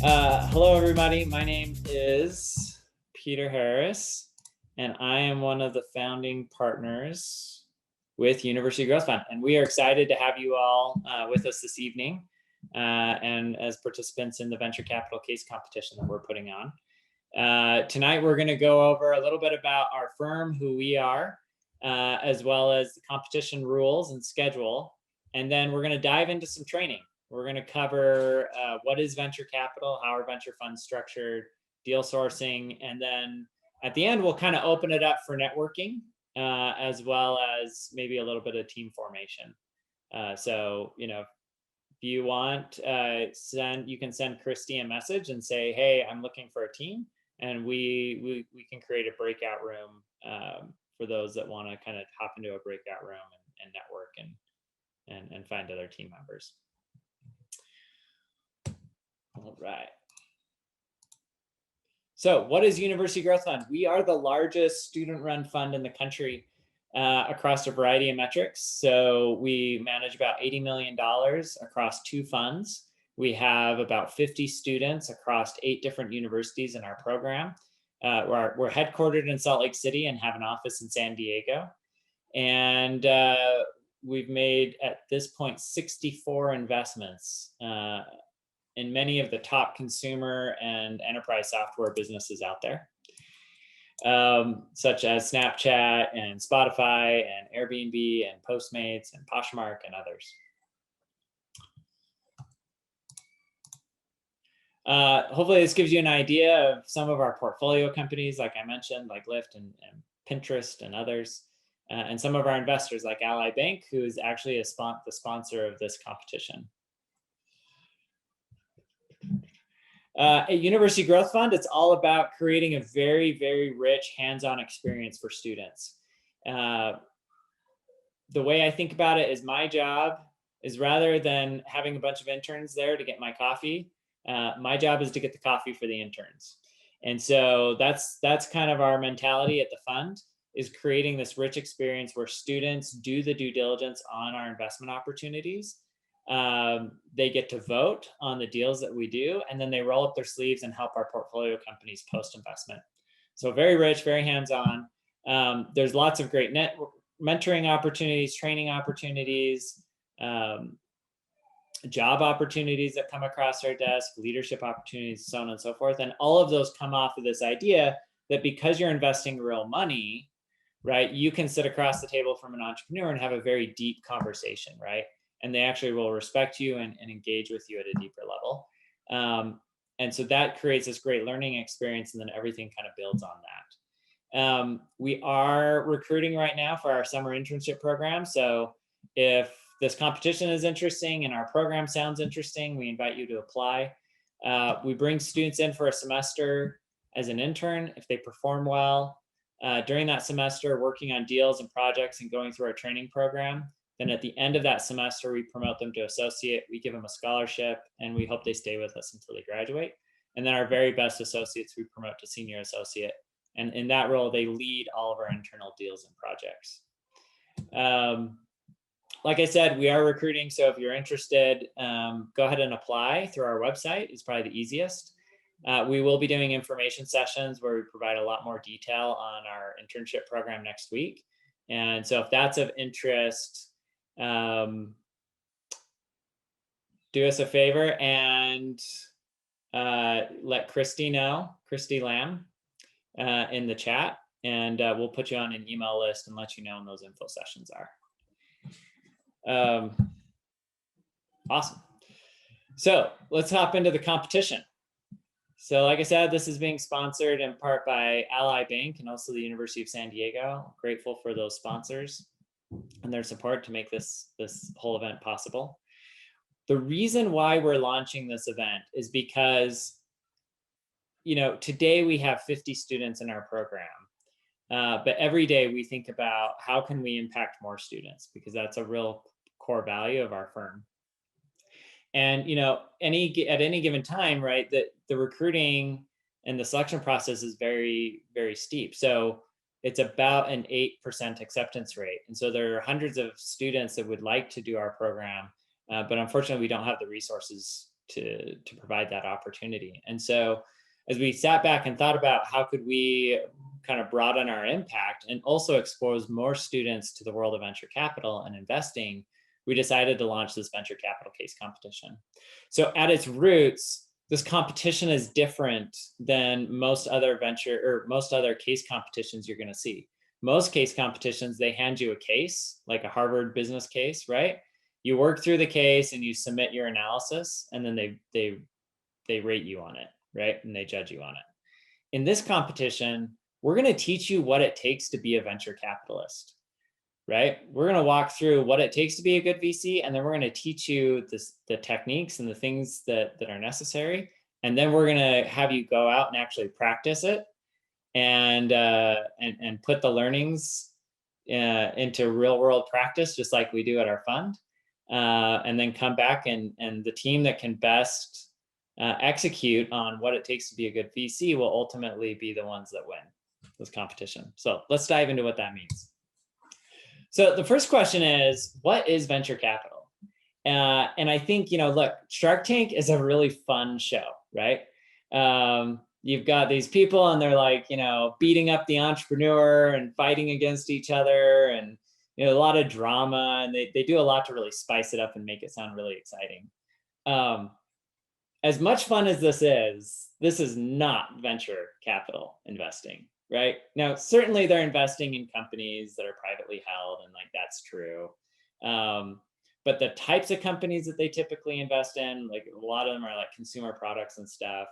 Hello, everybody. My name is Peter Harris, and I am one of the founding partners with University Growth Fund. And we are excited to have you all with us this evening and as participants in the venture capital case competition that we're putting on. Tonight, we're going to go over a little bit about our firm, who we are, as well as the competition rules and schedule. And then we're going to dive into some training. We're going to cover what is venture capital, how are venture funds structured, deal sourcing, and then at the end, we'll kind of open it up for networking, as well as maybe a little bit of team formation. So, if you want, you can send Christy a message and say, hey, I'm looking for a team, and we can create a breakout room for those that want to kind of hop into a breakout room and network and find other team members. All right. So what is University Growth Fund? We are the largest student-run fund in the country across a variety of metrics. So we manage about $80 million across 2 funds. We have about 50 students across 8 different universities in our program. We're headquartered in Salt Lake City and have an office in San Diego. And we've made, at this point, 64 investments in many of the top consumer and enterprise software businesses out there, such as Snapchat and Spotify and Airbnb and Postmates and Poshmark and others. Hopefully this gives you an idea of some of our portfolio companies, like I mentioned, like Lyft and Pinterest and others, and some of our investors like Ally Bank, who is actually the sponsor of this competition. At University Growth Fund, it's all about creating a very, very rich hands-on experience for students. The way I think about it is my job is, rather than having a bunch of interns there to get my coffee, my job is to get the coffee for the interns. And so that's kind of our mentality at the fund, is creating this rich experience where students do the due diligence on our investment opportunities. They get to vote on the deals that we do, and then they roll up their sleeves and help our portfolio companies post-investment. So very rich, very hands-on. There's lots of great mentoring opportunities, training opportunities, job opportunities that come across our desk, leadership opportunities, so on and so forth. And all of those come off of this idea that because you're investing real money, right, you can sit across the table from an entrepreneur and have a very deep conversation, right? And they actually will respect you and engage with you at a deeper level. And so that creates this great learning experience, and then everything kind of builds on that. We are recruiting right now for our summer internship program. So if this competition is interesting and our program sounds interesting, we invite you to apply. We bring students in for a semester as an intern. If they perform well during that semester, working on deals and projects and going through our training program, then at the end of that semester, we promote them to associate, we give them a scholarship, and we hope they stay with us until they graduate. And then our very best associates, we promote to senior associate. And in that role, they lead all of our internal deals and projects. Like I said, we are recruiting. So if you're interested, go ahead and apply through our website. It's probably the easiest. We will be doing information sessions where we provide a lot more detail on our internship program next week. And so if that's of interest, do us a favor and let Christy know, Christy Lamb, in the chat, and we'll put you on an email list and let you know when those info sessions are. Awesome. So let's hop into the competition. So like I said, this is being sponsored in part by Ally Bank and also the University of San Diego. Grateful for those sponsors and their support to make this whole event possible. The reason why we're launching this event is because, today we have 50 students in our program, but every day we think about how can we impact more students, because that's a real core value of our firm. And, at any given time, right, the recruiting and the selection process is very, very steep. So it's about an 8% acceptance rate. And so there are hundreds of students that would like to do our program, but unfortunately we don't have the resources to provide that opportunity. And so as we sat back and thought about how could we kind of broaden our impact and also expose more students to the world of venture capital and investing, we decided to launch this venture capital case competition. So at its roots, this competition is different than most other case competitions you're going to see. Most case competitions, they hand you a case, like a Harvard business case, right? You work through the case and you submit your analysis, and then they rate you on it, right? And they judge you on it. In this competition, we're going to teach you what it takes to be a venture capitalist, right? We're going to walk through what it takes to be a good VC, and then we're going to teach you the techniques and the things that are necessary. And then we're going to have you go out and actually practice it and put the learnings into real world practice, just like we do at our fund. And then come back and the team that can best execute on what it takes to be a good VC will ultimately be the ones that win this competition. So let's dive into what that means. So the first question is, what is venture capital? And I think, look, Shark Tank is a really fun show, right? You've got these people and they're like, beating up the entrepreneur and fighting against each other, and a lot of drama, and they do a lot to really spice it up and make it sound really exciting. As much fun as this is not venture capital investing, right? Now, certainly they're investing in companies that are privately held, and like that's true. But the types of companies that they typically invest in, like a lot of them are like consumer products and stuff.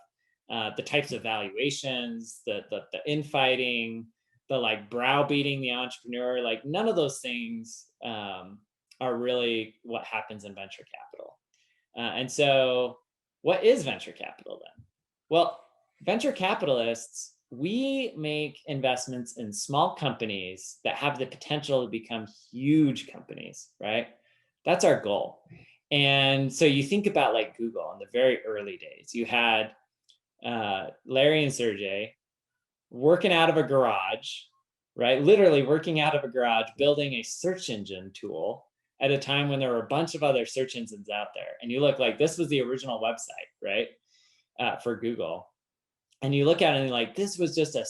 The types of valuations, the infighting, the like browbeating the entrepreneur, like none of those things are really what happens in venture capital. And so what is venture capital then? Well, venture capitalists, we make investments in small companies that have the potential to become huge companies, right? That's our goal. And so you think about like Google in the very early days, you had Larry and Sergey working out of a garage, right? Literally working out of a garage, building a search engine tool at a time when there were a bunch of other search engines out there. And you look like this was the original website, right? For Google. And you look at it and you're like, this was just a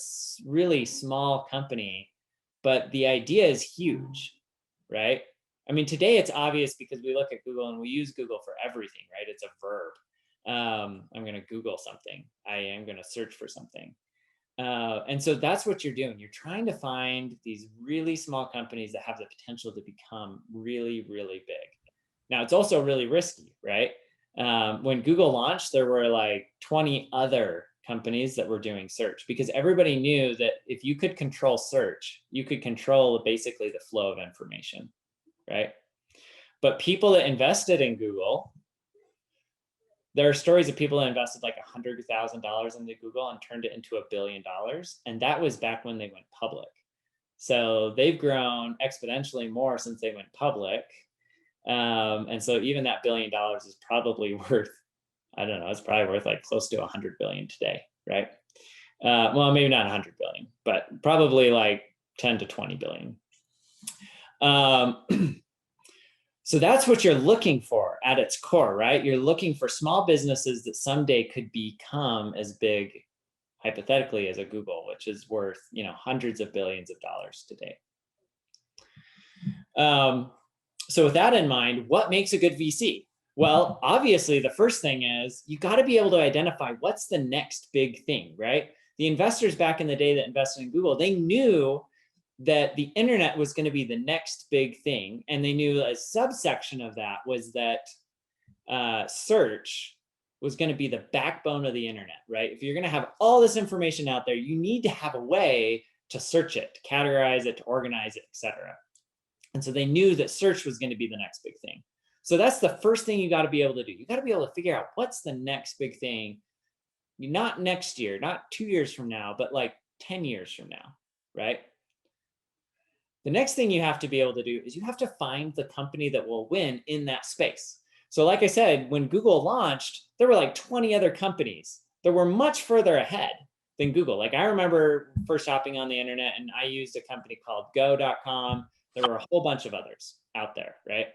really small company, but the idea is huge, right? I mean, today it's obvious because we look at Google and we use Google for everything, right? It's a verb. I'm going to Google something. I am going to search for something. And so that's what you're doing. You're trying to find these really small companies that have the potential to become really, really big. Now, it's also really risky, right? When Google launched, there were like 20 other companies that were doing search, because everybody knew that if you could control search, you could control basically the flow of information, right? But people that invested in Google, there are stories of people that invested like $100,000 into Google and turned it into $1 billion. And that was back when they went public. So they've grown exponentially more since they went public. And so even that $1 billion is probably worth, I don't know, it's probably worth like close to 100 billion today, right? Well, maybe not 100 billion, but probably like 10 to 20 billion. So that's what you're looking for at its core, right? You're looking for small businesses that someday could become as big, hypothetically, as a Google, which is worth, hundreds of billions of dollars today. So with that in mind, what makes a good VC? Well, obviously, the first thing is you got to be able to identify what's the next big thing, right? The investors back in the day that invested in Google, they knew that the internet was going to be the next big thing. And they knew a subsection of that was that search was going to be the backbone of the internet, right? If you're going to have all this information out there, you need to have a way to search it, to categorize it, to organize it, etc. And so they knew that search was going to be the next big thing. So that's the first thing you got to be able to do. You got to be able to figure out what's the next big thing, not next year, not 2 years from now, but like 10 years from now, right? The next thing you have to be able to do is you have to find the company that will win in that space. So like I said, when Google launched, there were like 20 other companies that were much further ahead than Google. Like I remember first shopping on the internet and I used a company called go.com. There were a whole bunch of others out there, right?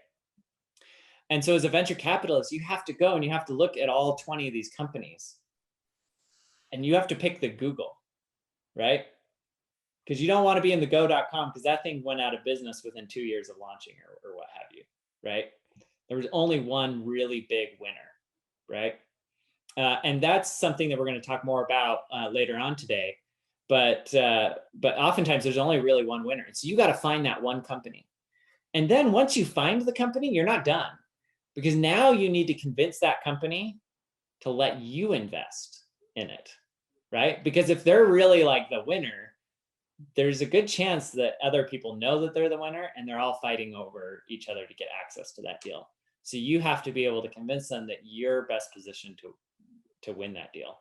And so as a venture capitalist, you have to go and you have to look at all 20 of these companies and you have to pick the Google, right? Because you don't want to be in the go.com because that thing went out of business within 2 years of launching or what have you, right? There was only one really big winner, right? And that's something that we're going to talk more about later on today. But oftentimes there's only really one winner. So you got to find that one company. And then once you find the company, you're not done, because now you need to convince that company to let you invest in it, right? Because if they're really like the winner, there's a good chance that other people know that they're the winner and they're all fighting over each other to get access to that deal. So you have to be able to convince them that you're best positioned to win that deal.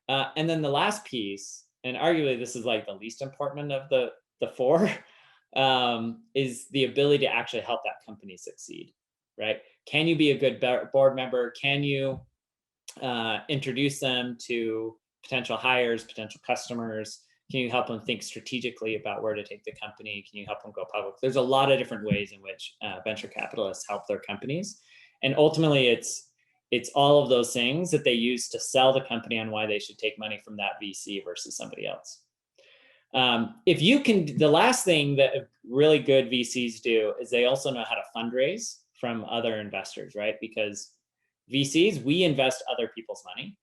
And then the last piece, and arguably this is like the least important of the four, is the ability to actually help that company succeed, right? Can you be a good board member? Can you introduce them to potential hires, potential customers? Can you help them think strategically about where to take the company? Can you help them go public? There's a lot of different ways in which venture capitalists help their companies. And ultimately, it's all of those things that they use to sell the company on why they should take money from that VC versus somebody else. If you can, the last thing that really good VCs do is they also know how to fundraise from other investors, right? Because VCs, we invest other people's money.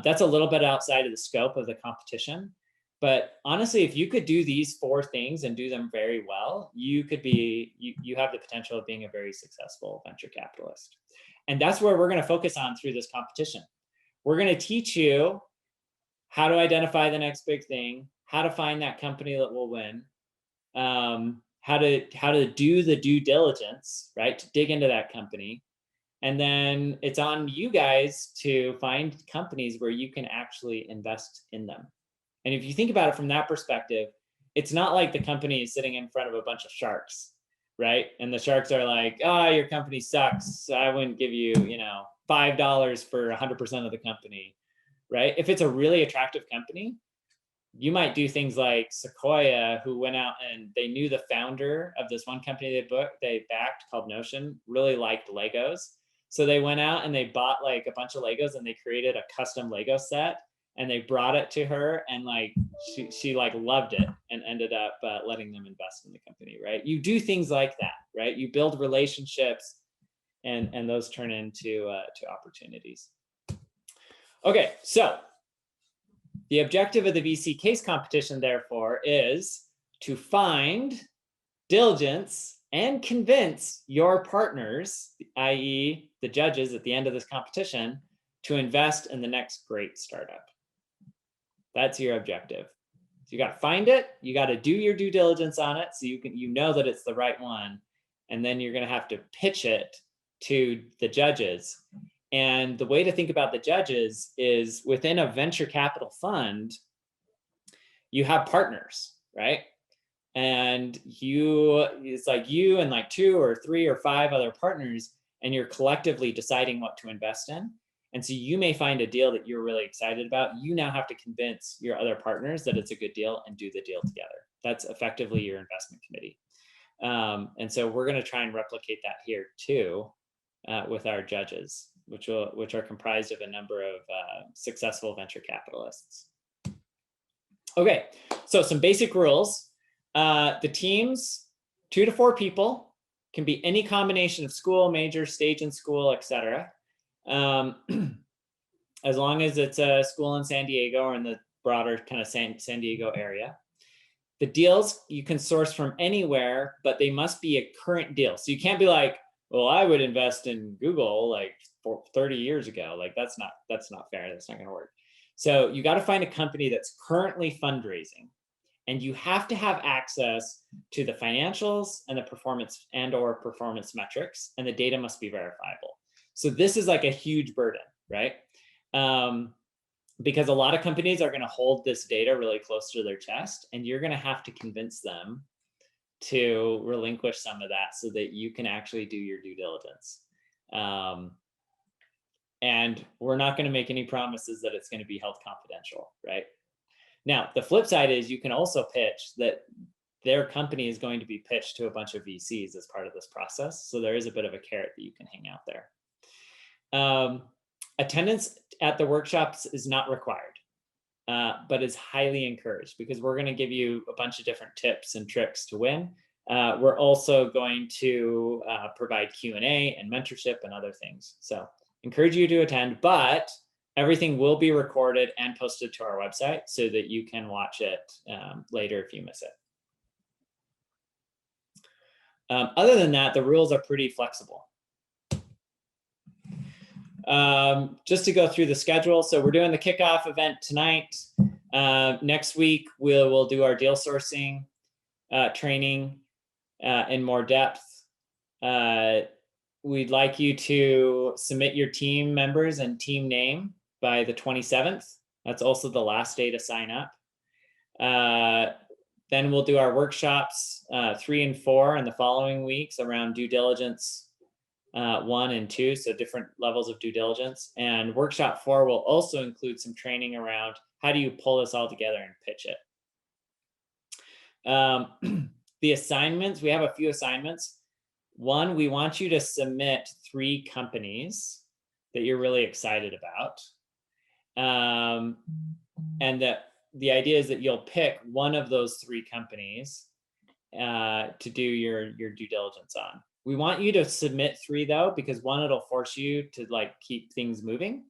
That's a little bit outside of the scope of the competition. But honestly, if you could do these four things and do them very well, you could be, you have the potential of being a very successful venture capitalist. And that's where we're going to focus on through this competition. We're going to teach you how to identify the next big thing, how to find that company that will win, how to do the due diligence, right? To dig into that company. And then it's on you guys to find companies where you can actually invest in them. And if you think about it from that perspective, it's not like the company is sitting in front of a bunch of sharks, right? And the sharks are like, oh, your company sucks. I wouldn't give you, $5 for 100% of the company, right? If it's a really attractive company, you might do things like Sequoia, who went out and they knew the founder of this one company they backed called Notion really liked Legos. So they went out and they bought like a bunch of Legos and they created a custom Lego set. And they brought it to her, and like she like loved it, and ended up letting them invest in the company, right? You do things like that, right? You build relationships, and those turn into to opportunities. Okay, so the objective of the VC case competition, therefore, is to find, diligence, and convince your partners, i.e., the judges at the end of this competition, to invest in the next great startup. That's your objective. So you got to find it. You got to do your due diligence on it so you know that it's the right one. And then you're going to have to pitch it to the judges. And the way to think about the judges is within a venture capital fund, you have partners, right? And it's like you and like 2 or 3 or 5 other partners, and you're collectively deciding what to invest in. And so you may find a deal that you're really excited about. You now have to convince your other partners that it's a good deal and do the deal together. That's effectively your investment committee. And so we're going to try and replicate that here too with our judges, which are comprised of a number of successful venture capitalists. Okay, so some basic rules. The teams, 2 to 4 people, can be any combination of school, major, stage in school, etc. As long as it's a school in San Diego or in the broader kind of San Diego area. The deals you can source from anywhere, but they must be a current deal. So you can't be like, well, I would invest in Google like 30 years ago. Like that's not fair. That's not going to work. So you got to find a company that's currently fundraising, and you have to have access to the financials and the performance or performance metrics, and the data must be verifiable. So this is like a huge burden, right? Because a lot of companies are going to hold this data really close to their chest, and you're going to have to convince them to relinquish some of that so that you can actually do your due diligence. And we're not going to make any promises that it's going to be held confidential, right? Now, the flip side is you can also pitch that their company is going to be pitched to a bunch of VCs as part of this process. So there is a bit of a carrot that you can hang out there. Attendance at the workshops is not required, but is highly encouraged, because we're going to give you a bunch of different tips and tricks to win. We're also going to provide Q&A and mentorship and other things. So encourage you to attend, but everything will be recorded and posted to our website so that you can watch it later if you miss it. Other than that, the rules are pretty flexible. Just to go through the schedule. So we're doing the kickoff event tonight. Next week, we'll do our deal sourcing training in more depth. We'd like you to submit your team members and team name by the 27th. That's also the last day to sign up. Then we'll do our workshops 3 and 4 in the following weeks around due diligence 1 and 2, so different levels of due diligence. And workshop 4 will also include some training around how do you pull this all together and pitch it. The assignments, we have a few assignments. 1, we want you to submit 3 companies that you're really excited about. And the idea is that you'll pick one of those 3 companies to do your due diligence on. We want you to submit 3 though, because 1, it'll force you to keep things moving.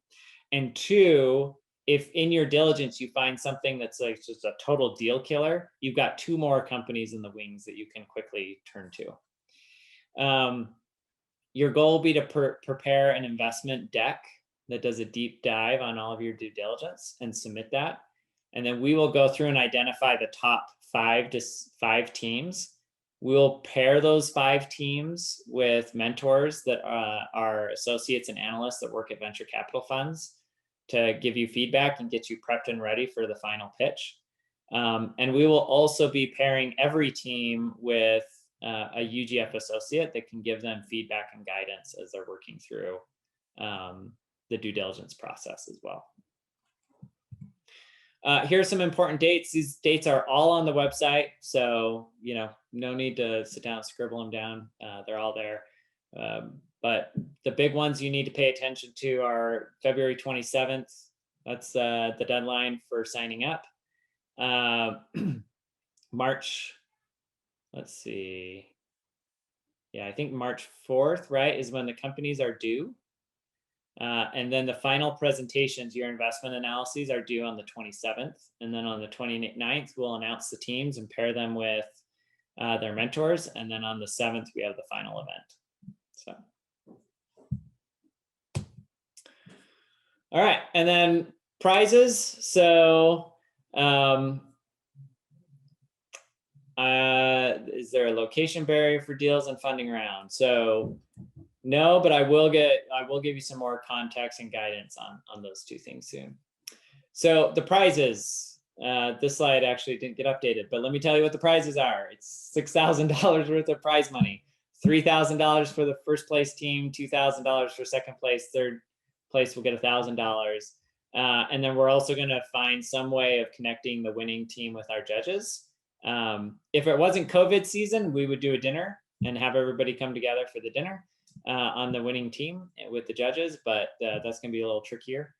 And 2, if in your diligence you find something that's just a total deal killer, you've got 2 more companies in the wings that you can quickly turn to. Your goal will be to prepare an investment deck that does a deep dive on all of your due diligence and submit that. And then we will go through and identify the top 5 teams. We'll pair those 5 teams with mentors that are associates and analysts that work at venture capital funds to give you feedback and get you prepped and ready for the final pitch. And we will also be pairing every team with a UGF associate that can give them feedback and guidance as they're working through the due diligence process as well. Here are some important dates. These dates are all on the website, so no need to sit down and scribble them down. They're all there. But the big ones you need to pay attention to are February 27th. That's the deadline for signing up. March, let's see. Yeah, I think March 4th, right, is when the companies are due. And then the final presentations, your investment analyses, are due on the 27th. And then on the 29th, we'll announce the teams and pair them with their mentors. And then on the 7th, we have the final event. So, all right. And then prizes. So is there a location barrier for deals and funding round? So no, but I will give you some more context and guidance on those 2 things soon. So the prizes, this slide actually didn't get updated, but let me tell you what the prizes are. It's $6,000 worth of prize money, $3,000 for the first place team, $2,000 for second place, third place will get $1,000. And then we're also going to find some way of connecting the winning team with our judges. If it wasn't COVID season, we would do a dinner and have everybody come together for the dinner on the winning team with the judges, but that's going to be a little trickier,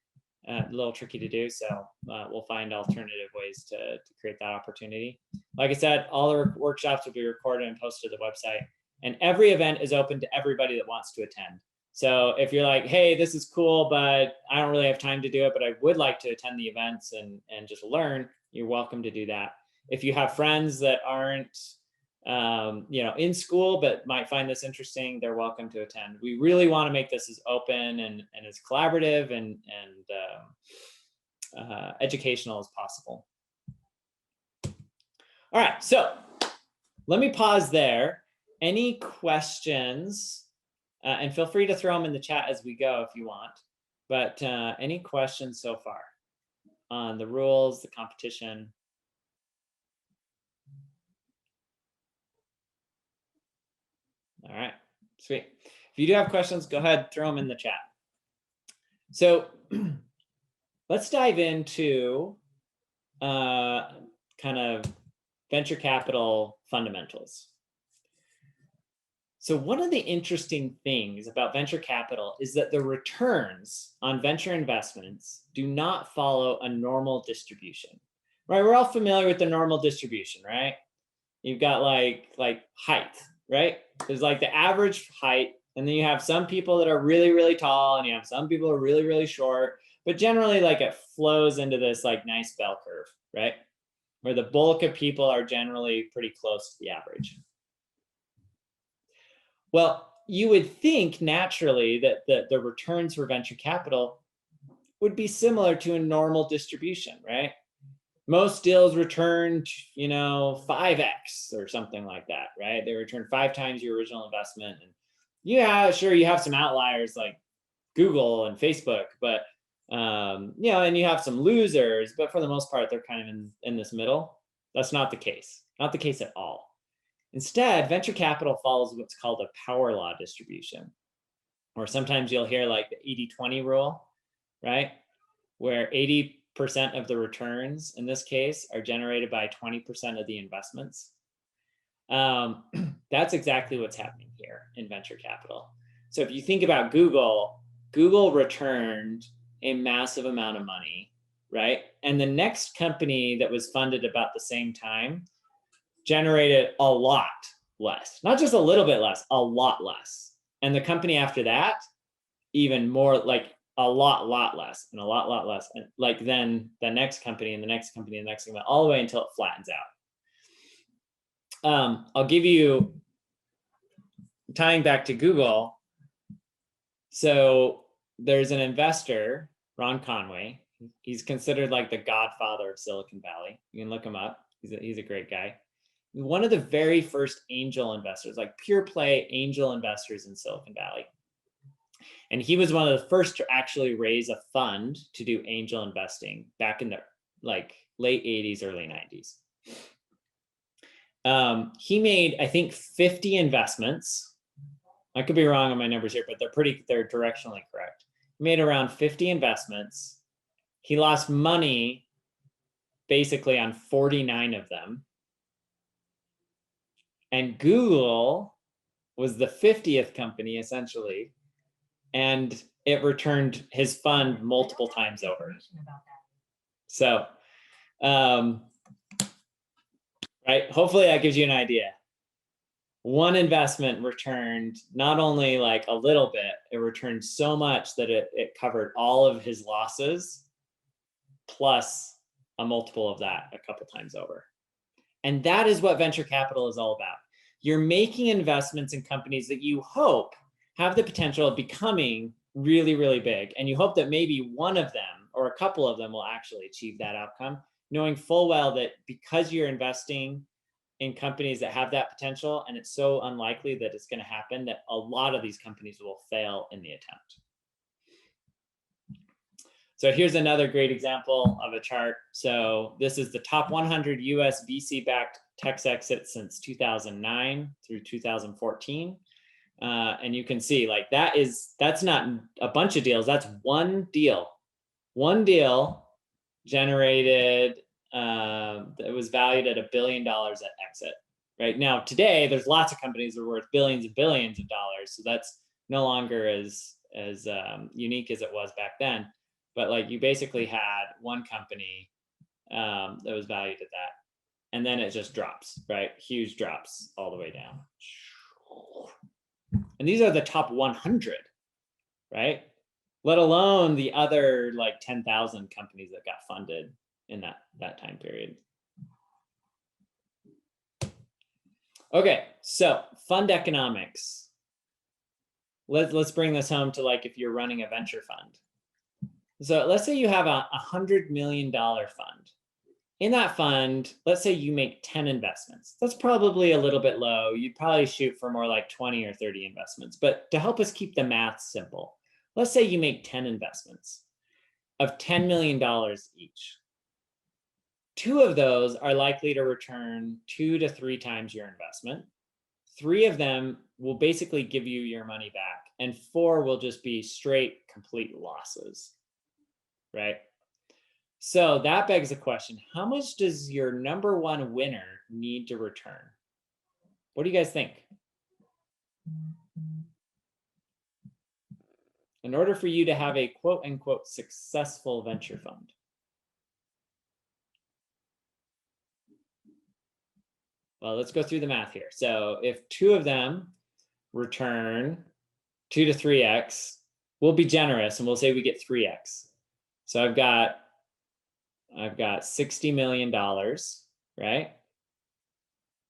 a little tricky to do. So we'll find alternative ways to create that opportunity. Like I said, all the workshops will be recorded and posted to the website, and every event is open to everybody that wants to attend. So if you're like, hey, this is cool, but I don't really have time to do it, but I would like to attend the events and just learn, you're welcome to do that. If you have friends that aren't in school but might find this interesting, they're welcome to attend. We really want to make this as open and as collaborative and educational as possible. All right, so let me pause there. Any questions? And feel free to throw them in the chat as we go if you want. But any questions so far on the rules, the competition? All right, sweet. If you do have questions, go ahead, throw them in the chat. So let's dive into kind of venture capital fundamentals. So one of the interesting things about venture capital is that the returns on venture investments do not follow a normal distribution, right? We're all familiar with the normal distribution, right? You've got like height, right? There's like the average height, and then you have some people that are really, really tall, and you have some people who are really, really short, but generally like it flows into this like nice bell curve, right? Where the bulk of people are generally pretty close to the average. Well, you would think naturally that the returns for venture capital would be similar to a normal distribution, right? Most deals returned, 5x or something like that, right? They return 5 times your original investment. And yeah, sure, you have some outliers like Google and Facebook, but and you have some losers, but for the most part, they're kind of in this middle. That's not the case. Not the case at all. Instead, venture capital follows what's called a power law distribution, or sometimes you'll hear like the 80-20 rule, right? Where 80% of the returns in this case are generated by 20% of the investments. That's exactly what's happening here in venture capital. So if you think about Google returned a massive amount of money, right? And the next company that was funded about the same time generated a lot less, not just a little bit less, a lot less. And the company after that, even more, like a lot less and a lot less. And like then the next company and the next company and the next company, all the way until it flattens out. I'll give you, tying back to Google. So there's an investor, Ron Conway. He's considered like the godfather of Silicon Valley. You can look him up. He's a great guy. One of the very first angel investors, like pure play angel investors in Silicon Valley. And he was one of the first to actually raise a fund to do angel investing back in the like late 80s, early 90s. He made, I think, 50 investments. I could be wrong on my numbers here, but they're directionally correct. He made around 50 investments. He lost money basically on 49 of them. And Google was the 50th company essentially, and it returned his fund multiple times over. So, right, hopefully that gives you an idea. One investment returned not only like a little bit, it returned so much that it covered all of his losses, plus a multiple of that a couple times over. And that is what venture capital is all about. You're making investments in companies that you hope have the potential of becoming really, really big. And you hope that maybe one of them or a couple of them will actually achieve that outcome, knowing full well that because you're investing in companies that have that potential, and it's so unlikely that it's going to happen, that a lot of these companies will fail in the attempt. So here's another great example of a chart. So this is the top 100 US VC-backed tech exits since 2009 through 2014. And you can see like that's not a bunch of deals, that's one deal. One deal generated, it was valued at $1 billion at exit. Right now, today, there's lots of companies that are worth billions and billions of dollars. So that's no longer as unique as it was back then. But like you basically had one company that was valued at that, and then it just drops, right? Huge drops all the way down. And these are the top 100, right? Let alone the other like 10,000 companies that got funded in that time period. Okay, so fund economics. Let's bring this home to like if you're running a venture fund. So let's say you have a $100 million fund. In that fund, let's say you make 10 investments. That's probably a little bit low. You'd probably shoot for more like 20 or 30 investments. But to help us keep the math simple, let's say you make 10 investments of $10 million each. 2 of those are likely to return 2 to 3 times your investment. 3 of them will basically give you your money back, and 4 will just be straight, complete losses, right? So that begs the question, how much does your number one winner need to return? What do you guys think? In order for you to have a quote unquote successful venture fund. Well, let's go through the math here. So if 2 of them return 2 to 3x, we'll be generous and we'll say we get 3x. So I've got $60 million, right?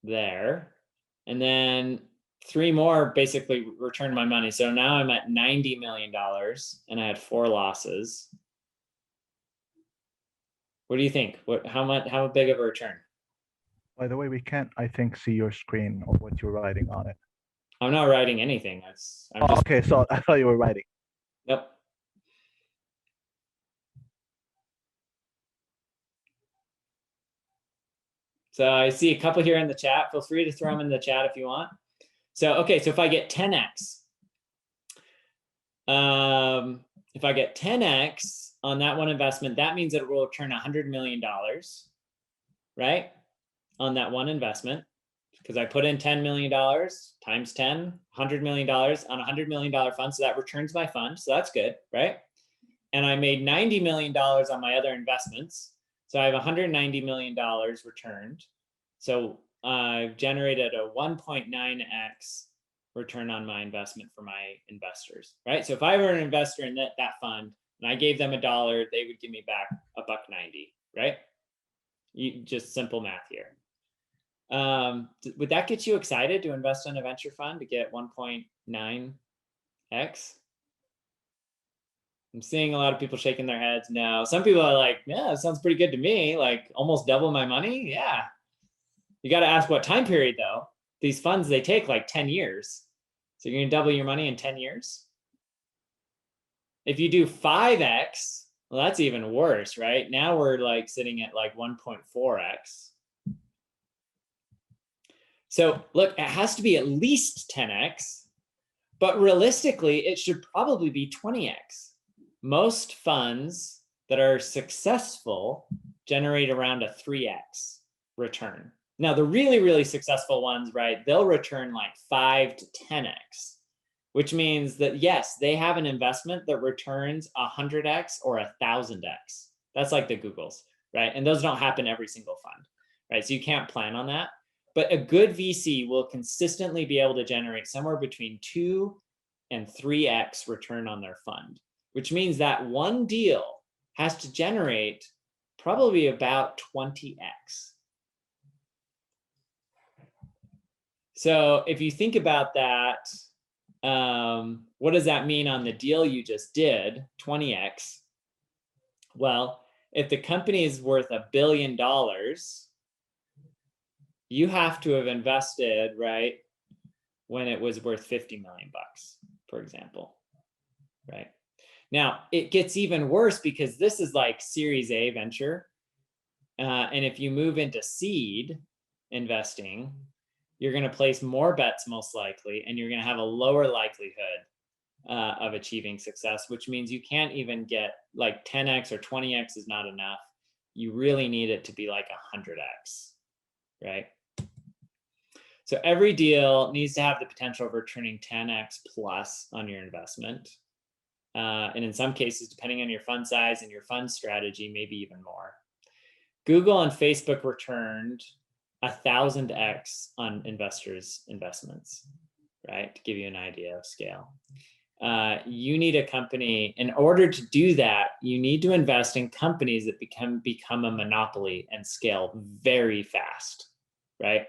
There. And then 3 more basically returned my money. So now I'm at $90 million and I had 4 losses. What do you think? How big of a return? By the way, we can't, I think, see your screen or what you're writing on it. I'm not writing anything. I'm just... Okay, so I thought you were writing. Nope. So I see a couple here in the chat. Feel free to throw them in the chat if you want. So, okay, so if I get 10x, if I get 10x on that one investment, that means that it will return $100 million, right? On that one investment, because I put in $10 million times 10, $100 million on a $100 million fund. So that returns my fund. So that's good, right? And I made $90 million on my other investments. So I have $190 million returned. So I've generated a 1.9x return on my investment for my investors, right? So if I were an investor in that fund and I gave them $1, they would give me back $1.90, right? Just simple math here. Would that get you excited to invest in a venture fund to get 1.9x? I'm seeing a lot of people shaking their heads no. Some people are like, yeah, it sounds pretty good to me. Like almost double my money. Yeah. You got to ask what time period though. These funds, they take like 10 years. So you're going to double your money in 10 years. If you do 5x, well, that's even worse, right? Now we're like sitting at like 1.4x. So look, it has to be at least 10x, but realistically, it should probably be 20x. Most funds that are successful generate around a 3x return. Now, the really, really successful ones, right, they'll return like 5 to 10x, which means that, yes, they have an investment that returns 100x or 1,000x. That's like the Googles, right? And those don't happen every single fund, right? So you can't plan on that. But a good VC will consistently be able to generate somewhere between 2 and 3x return on their fund, which means that one deal has to generate probably about 20x. So if you think about that, what does that mean on the deal you just did, 20x? Well, if the company is worth $1 billion, you have to have invested, right, when it was worth 50 million bucks, for example, right? Now, it gets even worse because this is like Series A venture. And if you move into seed investing, you're going to place more bets most likely, and you're going to have a lower likelihood of achieving success, which means you can't even get like 10x or 20x is not enough. You really need it to be like 100x, right? So every deal needs to have the potential of returning 10x plus on your investment. And in some cases, depending on your fund size and your fund strategy, maybe even more. Google and Facebook returned 1,000x on investors' investments, right? To give you an idea of scale. You need a company, in order to do that, you need to invest in companies that become a monopoly and scale very fast, right?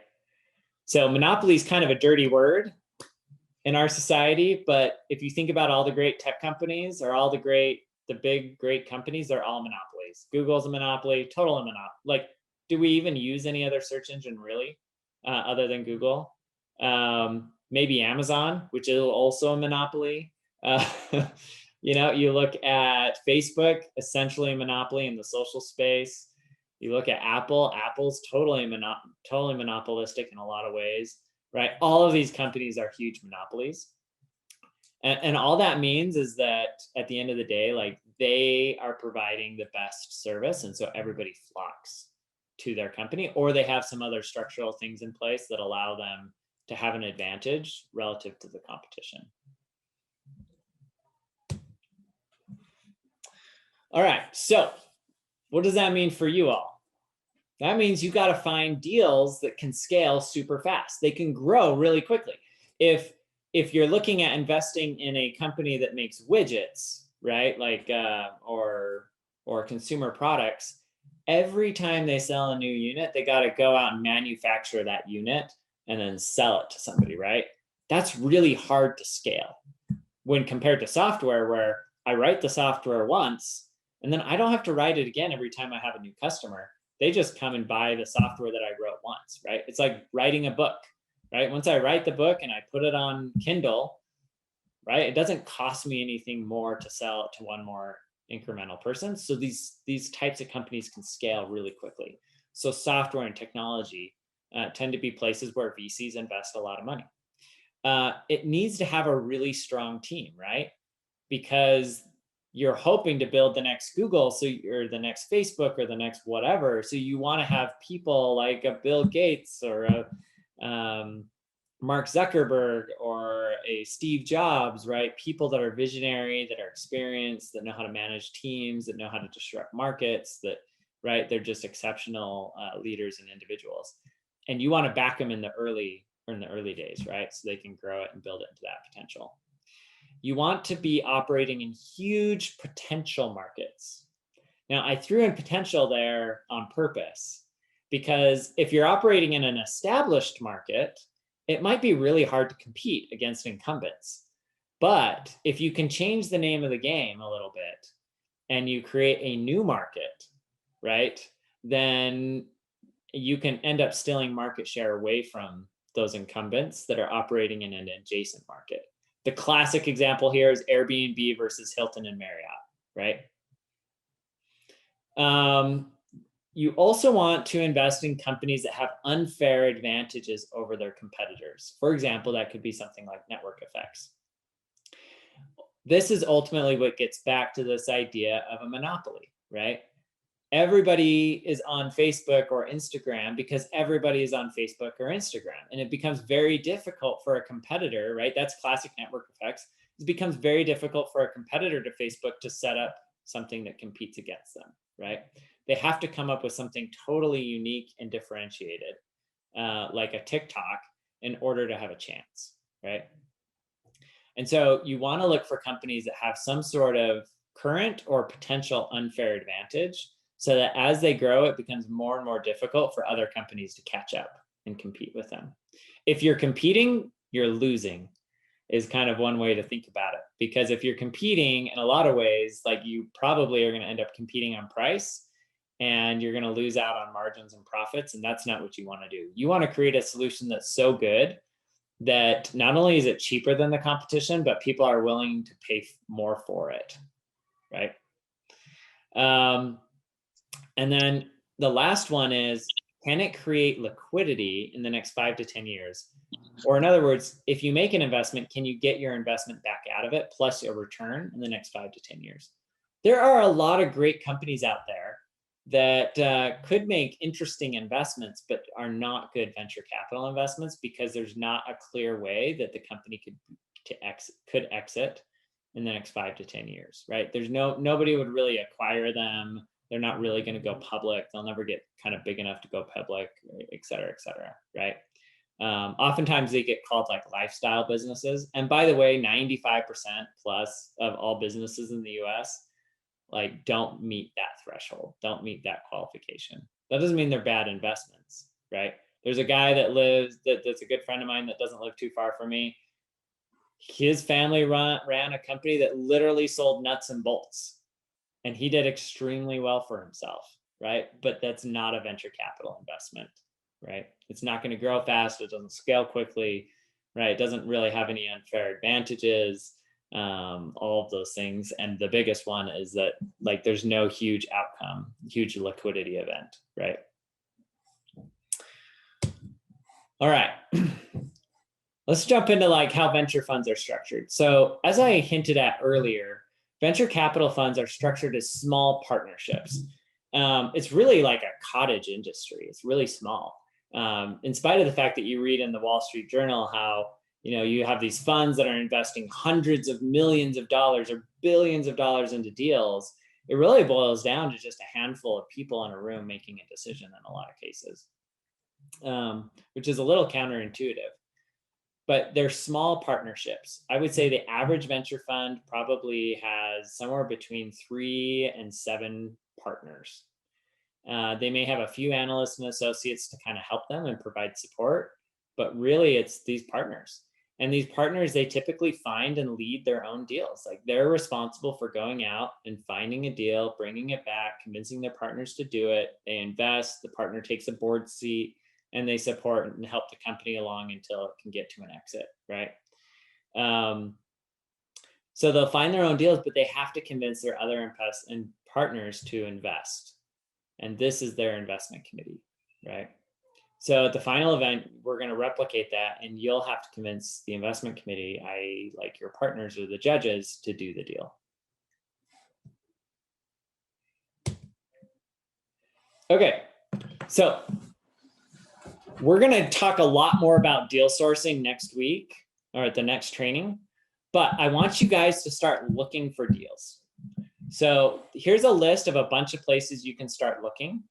So monopoly is kind of a dirty word in our society, but if you think about all the great tech companies or all the big, great companies, they're all monopolies. Google's a monopoly, total monopoly. Like, do we even use any other search engine really, other than Google? Maybe Amazon, which is also a monopoly. You know, you look at Facebook, essentially a monopoly in the social space. You look at Apple, Apple's totally monopolistic in a lot of ways, right? All of these companies are huge monopolies. And all that means is that at the end of the day, like they are providing the best service. And so everybody flocks to their company, or they have some other structural things in place that allow them to have an advantage relative to the competition. All right, so what does that mean for you all? That means you got to find deals that can scale super fast. They can grow really quickly. If you're looking at investing in a company that makes widgets, right, like or consumer products, every time they sell a new unit, they got to go out and manufacture that unit and then sell it to somebody, right? That's really hard to scale when compared to software, where I write the software once and then I don't have to write it again every time I have a new customer. They just come and buy the software that I wrote once, right? It's like writing a book, right? Once I write the book and I put it on Kindle, right, it doesn't cost me anything more to sell it to one more incremental person. So these types of companies can scale really quickly. So software and technology tend to be places where VCs invest a lot of money. It needs to have a really strong team, right? Because you're hoping to build the next Google, or the next Facebook, or the next whatever. So you want to have people like a Bill Gates or a Mark Zuckerberg or a Steve Jobs, right? People that are visionary, that are experienced, that know how to manage teams, that know how to disrupt markets, that, right, they're just exceptional leaders and individuals. And you want to back them in the early days, right? So they can grow it and build it into that potential. You want to be operating in huge potential markets. Now, I threw in potential there on purpose, because if you're operating in an established market, it might be really hard to compete against incumbents. But if you can change the name of the game a little bit and you create a new market, right, then you can end up stealing market share away from those incumbents that are operating in an adjacent market. The classic example here is Airbnb versus Hilton and Marriott, right? You also want to invest in companies that have unfair advantages over their competitors. For example, that could be something like network effects. This is ultimately what gets back to this idea of a monopoly, right? Everybody is on Facebook or Instagram because everybody is on Facebook or Instagram. And it becomes very difficult for a competitor, right? That's classic network effects. It becomes very difficult for a competitor to Facebook to set up something that competes against them, right? They have to come up with something totally unique and differentiated, like a TikTok, in order to have a chance, right? And so you want to look for companies that have some sort of current or potential unfair advantage, so that as they grow, it becomes more and more difficult for other companies to catch up and compete with them. If you're competing, you're losing, is kind of one way to think about it. Because if you're competing in a lot of ways, like, you probably are going to end up competing on price, and you're going to lose out on margins and profits. And that's not what you want to do. You want to create a solution that's so good that not only is it cheaper than the competition, but people are willing to pay more for it, right? And then the last one is, can it create liquidity in the next 5 to 10 years? Or in other words, if you make an investment, can you get your investment back out of it plus a return in the next 5 to 10 years? There are a lot of great companies out there that could make interesting investments, but are not good venture capital investments, because there's not a clear way that the company could exit in the next 5 to 10 years, right? There's nobody would really acquire them. They're not really going to go public. They'll never get kind of big enough to go public, et cetera, right? Oftentimes they get called like lifestyle businesses. And by the way, 95% plus of all businesses in the US like don't meet that threshold, don't meet that qualification. That doesn't mean they're bad investments, right? There's a guy that's a good friend of mine that doesn't live too far from me. His family ran a company that literally sold nuts and bolts, and he did extremely well for himself, right? But that's not a venture capital investment, right? It's not going to grow fast. It doesn't scale quickly, right? It doesn't really have any unfair advantages, all of those things. And the biggest one is that, like, there's no huge outcome, huge liquidity event, right? All right. Let's jump into like how venture funds are structured. So as I hinted at earlier, venture capital funds are structured as small partnerships. it's really like a cottage industry. It's really small. In spite of the fact that you read in the Wall Street Journal how, you have these funds that are investing hundreds of millions of dollars or billions of dollars into deals, it really boils down to just a handful of people in a room making a decision in a lot of cases, which is a little counterintuitive. But they're small partnerships. I would say the average venture fund probably has somewhere between 3 and 7 partners. They may have a few analysts and associates to kind of help them and provide support, but really it's these partners. And these partners, they typically find and lead their own deals. Like they're responsible for going out and finding a deal, bringing it back, convincing their partners to do it. They invest, the partner takes a board seat, and they support and help the company along until it can get to an exit, right? So they'll find their own deals, but they have to convince their other partners to invest. And this is their investment committee, right? So at the final event, we're going to replicate that, and you'll have to convince the investment committee, like your partners or the judges, to do the deal. Okay, so we're going to talk a lot more about deal sourcing next week or at the next training, but I want you guys to start looking for deals. So here's a list of a bunch of places you can start looking.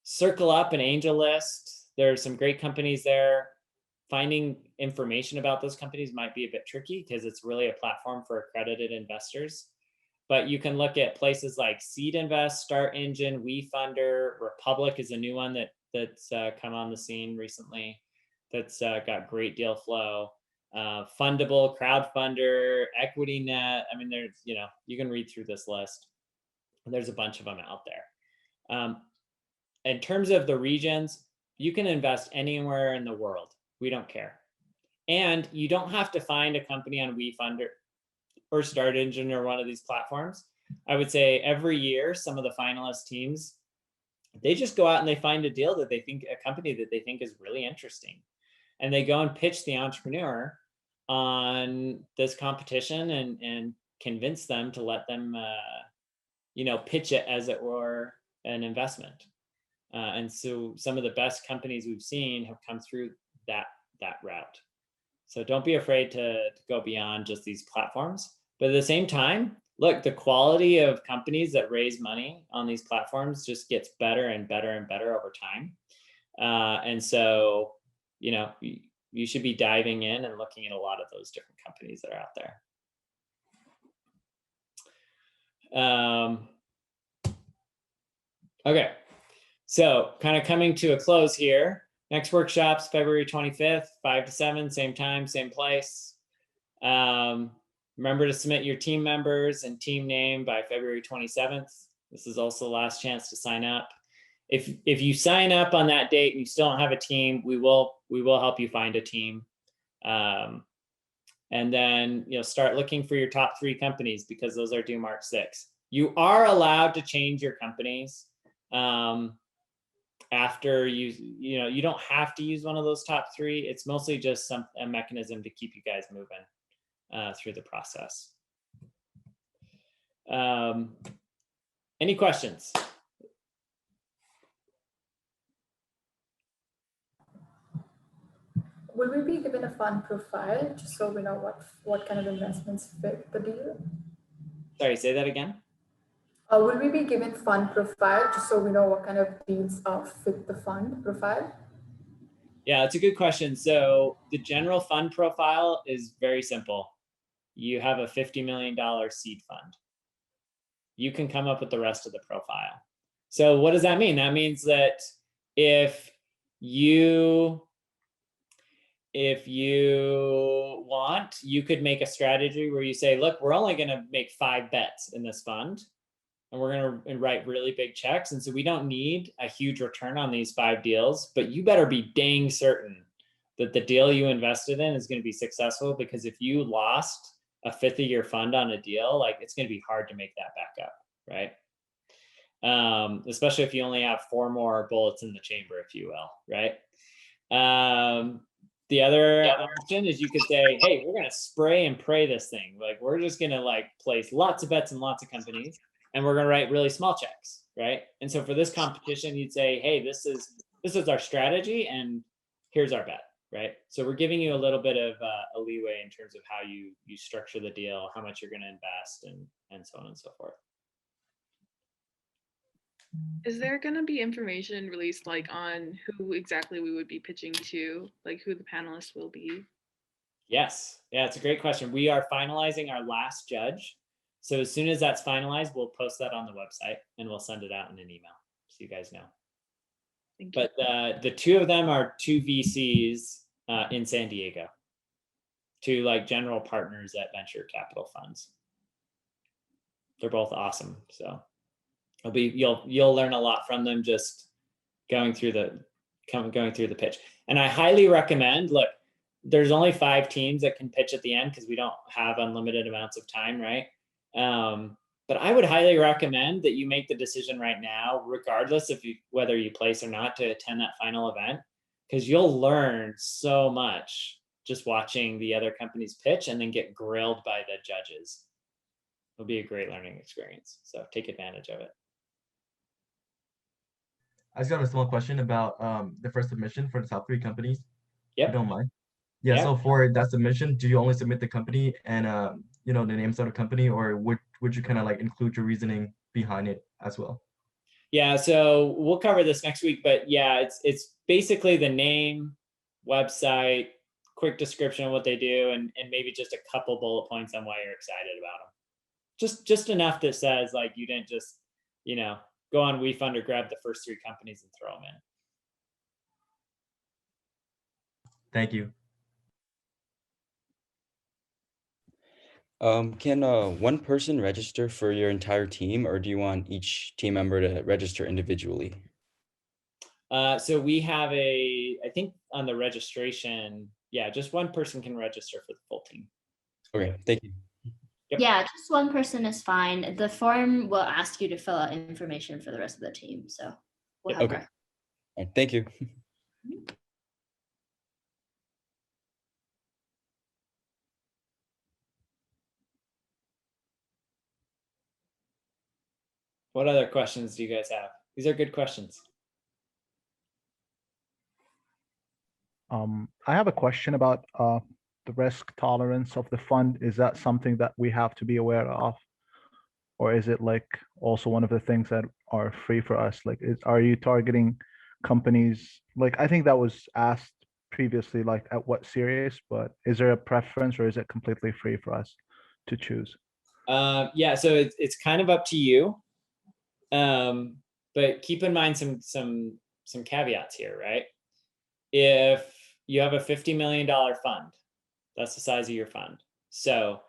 Circle up an angel list. There's some great companies there. Finding information about those companies might be a bit tricky because it's really a platform for accredited investors. But you can look at places like Seed Invest, Start Engine, WeFunder. Republic is a new one that's come on the scene recently. That's got great deal flow. Fundable, Crowdfunder, EquityNet. I mean, there's, you can read through this list. There's a bunch of them out there. In terms of the regions, you can invest anywhere in the world. We don't care. And you don't have to find a company on WeFunder or Start Engine or one of these platforms. I would say every year, some of the finalist teams, they just go out and they find a deal that they think, a company that they think is really interesting. And they go and pitch the entrepreneur on this competition and convince them to let them, pitch it as it were an investment. And so some of the best companies we've seen have come through that route. So don't be afraid to go beyond just these platforms. But at the same time, look, the quality of companies that raise money on these platforms just gets better and better and better over time. And so, you should be diving in and looking at a lot of those different companies that are out there. Okay. So kind of coming to a close here. Next workshop's February 25th, 5 to 7, same time, same place. Remember to submit your team members and team name by February 27th. This is also the last chance to sign up. If you sign up on that date and you still don't have a team, we will help you find a team. And then start looking for your top 3 companies because those are due March 6th. You are allowed to change your companies. After you don't have to use one of those top 3. It's mostly just a mechanism to keep you guys moving through the process. Any questions? Will we be given a fund profile just so we know what kind of investments fit the deal? Sorry, say that again. Will we be given fund profile just so we know what kind of deals fit the fund profile? Yeah, it's a good question. So the general fund profile is very simple. You have a $50 million seed fund. You can come up with the rest of the profile. So what does that mean? That means that if you want, you could make a strategy where you say, look, we're only going to make 5 bets in this fund. And we're going to write really big checks. And so we don't need a huge return on these 5 deals, but you better be dang certain that the deal you invested in is going to be successful, because if you lost a fifth of your fund on a deal, like, it's going to be hard to make that back up, right? Especially if you only have 4 more bullets in the chamber, if you will, right? The other option is you could say, hey, we're going to spray and pray this thing. Like, we're just going to place lots of bets in lots of companies. and we're going to write really small checks, right? And so for this competition, you'd say, hey, this is our strategy, and here's our bet, right? So we're giving you a little bit of a leeway in terms of how you structure the deal, how much you're going to invest, and so on and so forth. Is there going to be information released like on who exactly we would be pitching to, like who the panelists will be? Yes. Yeah, it's a great question. We are finalizing our last judge. So as soon as that's finalized, we'll post that on the website and we'll send it out in an email so you guys know. Thank you. But the two of them are two VCs in San Diego, two like general partners at venture capital funds. They're both awesome. So you'll learn a lot from them just going through the pitch. And I highly recommend, look, there's only 5 teams that can pitch at the end because we don't have unlimited amounts of time, right? But I would highly recommend that you make the decision right now, regardless of whether you place or not, to attend that final event, because you'll learn so much just watching the other companies pitch and then get grilled by the judges. It'll be a great learning experience. So take advantage of it. I just got a small question about the first submission for the top 3 companies. Yep. If you don't mind. Yeah, so for that submission, do you only submit the company and the names of the company, or would you kind of like include your reasoning behind it as well? Yeah, so we'll cover this next week, but yeah, it's basically the name, website, quick description of what they do, and maybe just a couple bullet points on why you're excited about them. Just enough that says like you didn't just, go on WeFund or grab the first 3 companies and throw them in. Thank you. Can one person register for your entire team, or do you want each team member to register individually? So we have I think on the registration, yeah, just one person can register for the full team. Okay, thank you. Yep. Yeah, just one person is fine. The form will ask you to fill out information for the rest of the team. So we'll have Okay. All right, thank you. What other questions do you guys have? These are good questions. I have a question about the risk tolerance of the fund. Is that something that we have to be aware of? Or is it like also one of the things that are free for us? Like, are you targeting companies? Like, I think that was asked previously, like at what series, but is there a preference or is it completely free for us to choose? Yeah, so it's kind of up to you. But keep in mind some caveats here, right? If you have a $50 million fund, that's the size of your fund. So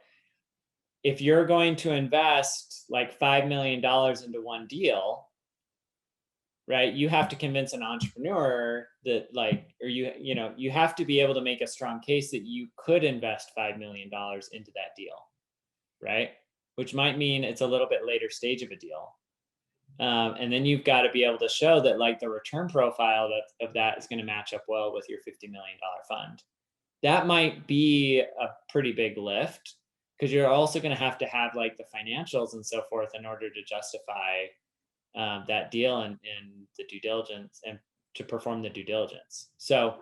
if you're going to invest like $5 million into one deal, right, you have to convince an entrepreneur that you have to be able to make a strong case that you could invest $5 million into that deal, right? Which might mean it's a little bit later stage of a deal. And then you've got to be able to show that like the return profile of that is going to match up well with your $50 million fund. That might be a pretty big lift because you're also going to have like the financials and so forth in order to justify that deal and the due diligence and to perform the due diligence. So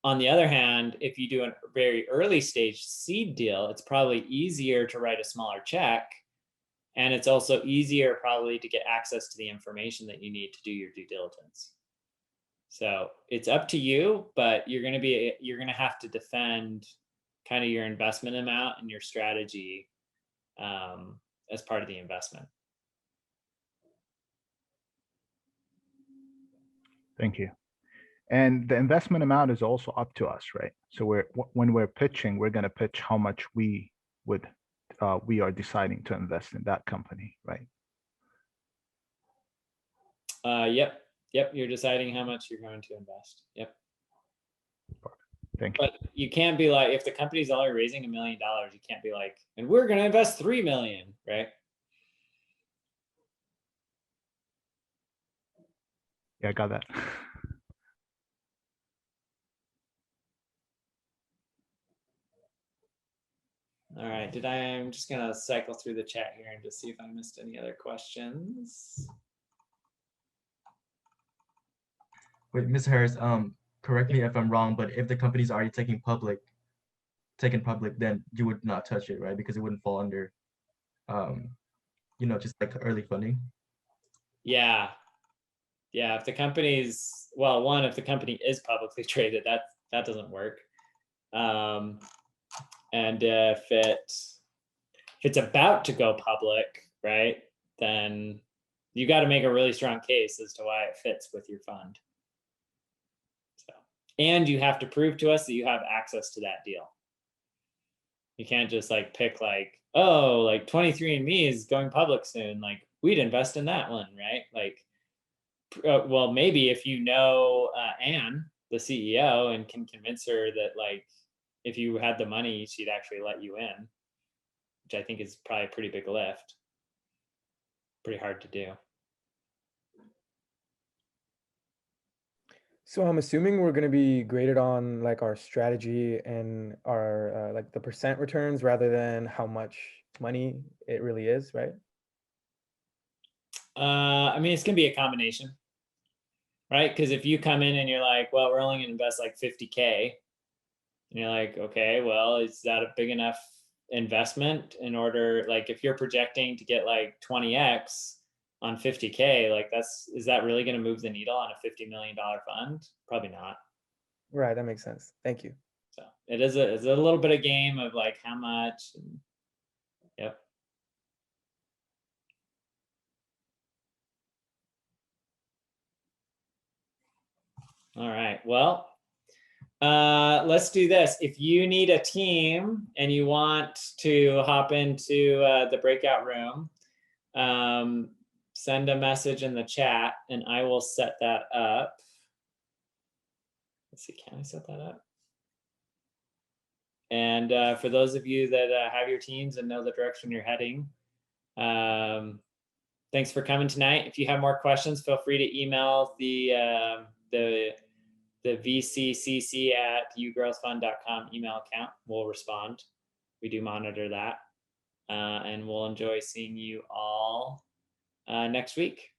on the other hand, if you do a very early stage seed deal, it's probably easier to write a smaller check. And it's also easier probably to get access to the information that you need to do your due diligence. So it's up to you, but you're going to have to defend kind of your investment amount and your strategy as part of the investment. Thank you. And the investment amount is also up to us, right? So when we're pitching, we're going to pitch how much we are deciding to invest in that company, right? Yep. You're deciding how much you're going to invest. Yep. Thank you. But you can't be like, if the company's only raising $1 million, you can't be like, and we're going to invest 3 million, right? Yeah, I got that. All right, I'm just gonna cycle through the chat here and just see if I missed any other questions. Wait, Ms. Harris, correct me if I'm wrong, but if the company's already taken public, then you would not touch it, right? Because it wouldn't fall under, you know, just like early funding. Yeah. Yeah, if the company's, well, one, if the company is publicly traded, that doesn't work. And if it's about to go public, right, then you got to make a really strong case as to why it fits with your fund. So, and you have to prove to us that you have access to that deal. You can't just like pick like, oh, like 23andMe is going public soon, like we'd invest in that one, right? Like, well, maybe if you know Anne, the CEO, and can convince her that like if you had the money, she'd actually let you in, which I think is probably a pretty big lift. Pretty hard to do. So I'm assuming we're going to be graded on like our strategy and our like the percent returns rather than how much money it really is, right? I mean, it's gonna be a combination, right? Because if you come in and you're like, well, we're only gonna invest like 50K, and you're like, okay, well, is that a big enough investment in order, like if you're projecting to get like 20x on 50K, like is that really going to move the needle on a $50 million fund? Probably not. Right, that makes sense. Thank you. So it's a little bit of game of like how much. Yep. All right, well, let's do this. If you need a team and you want to hop into the breakout room, send a message in the chat and I will set that up. Let's see, can I set that up? And for those of you that have your teams and know the direction you're heading, thanks for coming tonight. If you have more questions, feel free to email the VCCC@ugrowthfund.com email account. We'll respond. We do monitor that. And we'll enjoy seeing you all next week.